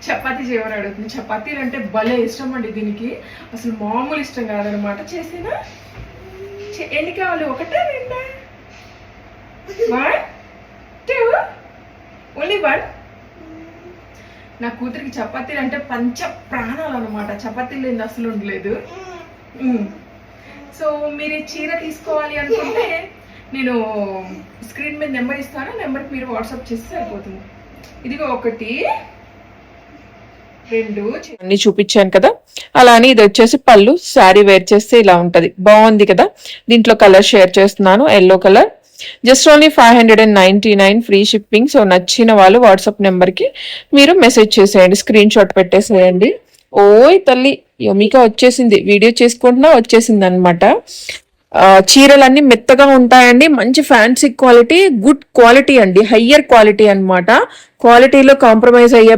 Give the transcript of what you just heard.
చపాతీ చేయమని అడుగుతుంది. చపాతీలు అంటే భలే ఇష్టం అండి దీనికి, అసలు మామూలు ఇష్టం కాదనమాట. చేసినా ఎన్ని కావాలి? ఒకటా రెండా? 1 2 ఓన్లీ 1. నా కూతురికి చపాతీలు అంటే పంచ ప్రాణాలు అనమాట. చపాతీలు లేని అసలు ఉండలేదు. సో మీరు ఈ చీర తీసుకోవాలి అనుకుంటే నేను స్క్రీన్ మీద నెంబర్ ఇస్తాను, నెంబర్కి మీరు వాట్సాప్ చేస్తే సరిపోతుంది. ఇదిగో 1 2 అన్ని చూపించాను కదా. అలానే ఇది వచ్చేసి పళ్ళు, శారీ వేర్ చేస్తే ఇలా ఉంటది, బాగుంది కదా. దీంట్లో కలర్ షేర్ చేస్తున్నాను, yellow colour. Just only 599 free shipping. So నచ్చిన వాళ్ళు వాట్సాప్ నెంబర్కి మీరు మెసేజ్ చేసేయండి, స్క్రీన్ షాట్ పెట్టేసేయండి. ఓయ్ తల్లి యమిక వచ్చేసింది, వీడియో చేసుకుంటున్నా వచ్చేసింది అనమాట. చీరలన్నీ మెత్తగా ఉంటాయండి, మంచి ఫ్యాన్సీ క్వాలిటీ, గుడ్ క్వాలిటీ అండి, హయ్యర్ క్వాలిటీ అనమాట. క్వాలిటీలో కాంప్రమైజ్ అయ్యే